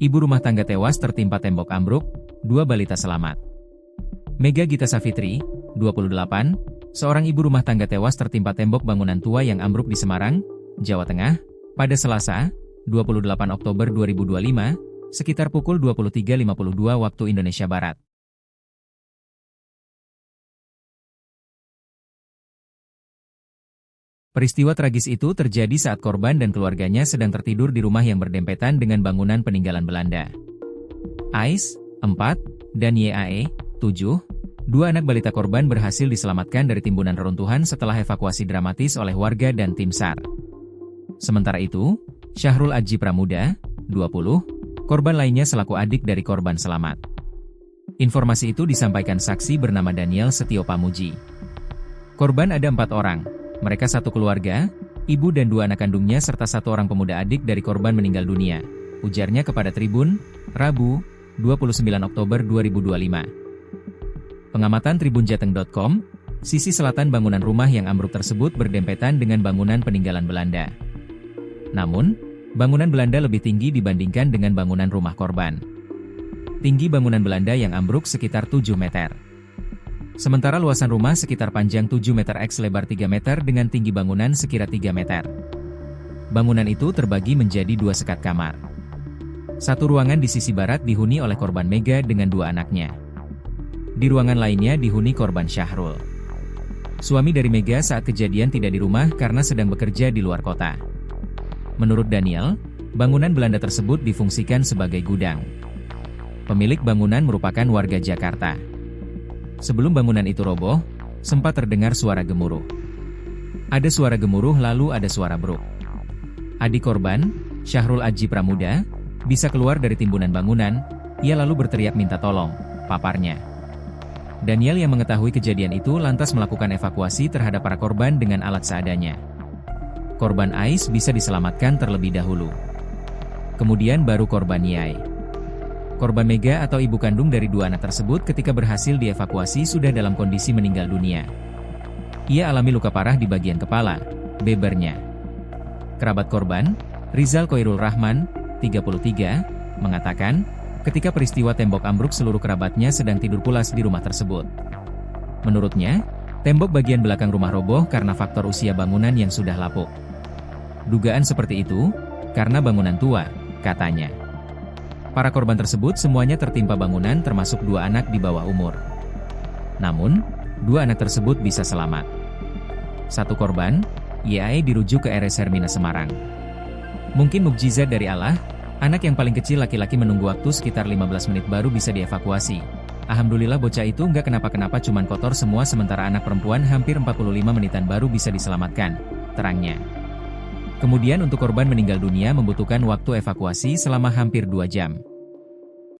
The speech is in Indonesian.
Ibu rumah tangga tewas tertimpa tembok ambruk, 2 balita selamat. Mega Gita Savitri, 28, seorang ibu rumah tangga tewas tertimpa tembok bangunan tua yang ambruk di Semarang, Jawa Tengah, pada Selasa, 28 Oktober 2025, sekitar pukul 23.52 waktu Indonesia Barat. Peristiwa tragis itu terjadi saat korban dan keluarganya sedang tertidur di rumah yang berdempetan dengan bangunan peninggalan Belanda. Ais, 4, dan YAE, 7, dua anak balita korban berhasil diselamatkan dari timbunan reruntuhan setelah evakuasi dramatis oleh warga dan tim SAR. Sementara itu, Syahrul Adji Pramuda, 20, korban lainnya selaku adik dari korban selamat. Informasi itu disampaikan saksi bernama Daniel Setio Pamuji. Korban ada 4 orang. Mereka satu keluarga, ibu dan 2 anak kandungnya serta 1 orang pemuda adik dari korban meninggal dunia, ujarnya kepada Tribun, Rabu, 29 Oktober 2025. Pengamatan tribunjateng.com, sisi selatan bangunan rumah yang ambruk tersebut berdempetan dengan bangunan peninggalan Belanda. Namun, bangunan Belanda lebih tinggi dibandingkan dengan bangunan rumah korban. Tinggi bangunan Belanda yang ambruk sekitar 7 meter. Sementara luasan rumah sekitar panjang 7 meter x lebar 3 meter dengan tinggi bangunan sekira 3 meter. Bangunan itu terbagi menjadi 2 sekat kamar. Satu ruangan di sisi barat dihuni oleh korban Mega dengan 2 anaknya. Di ruangan lainnya dihuni korban Syahrul. Suami dari Mega saat kejadian tidak di rumah karena sedang bekerja di luar kota. Menurut Daniel, bangunan Belanda tersebut difungsikan sebagai gudang. Pemilik bangunan merupakan warga Jakarta. Sebelum bangunan itu roboh, sempat terdengar suara gemuruh. Ada suara gemuruh lalu ada suara bruk. Adik korban, Syahrul Adji Pramuda, bisa keluar dari timbunan bangunan, ia lalu berteriak minta tolong, paparnya. Daniel yang mengetahui kejadian itu lantas melakukan evakuasi terhadap para korban dengan alat seadanya. Korban Ais bisa diselamatkan terlebih dahulu. Kemudian baru korban Yai. Korban Mega atau ibu kandung dari 2 anak tersebut ketika berhasil dievakuasi sudah dalam kondisi meninggal dunia. Ia alami luka parah di bagian kepala, bebernya. Kerabat korban, Rizal Koirul Rahman, 33, mengatakan, ketika peristiwa tembok ambruk seluruh kerabatnya sedang tidur pulas di rumah tersebut. Menurutnya, tembok bagian belakang rumah roboh karena faktor usia bangunan yang sudah lapuk. Dugaan seperti itu, karena bangunan tua, katanya. Para korban tersebut semuanya tertimpa bangunan termasuk 2 anak di bawah umur. Namun, 2 anak tersebut bisa selamat. Satu korban, YAE dirujuk ke RS Hermina Semarang. Mungkin mukjizat dari Allah, anak yang paling kecil laki-laki menunggu waktu sekitar 15 menit baru bisa dievakuasi. Alhamdulillah bocah itu nggak kenapa-kenapa cuman kotor semua sementara anak perempuan hampir 45 menitan baru bisa diselamatkan, terangnya. Kemudian untuk korban meninggal dunia membutuhkan waktu evakuasi selama hampir 2 jam.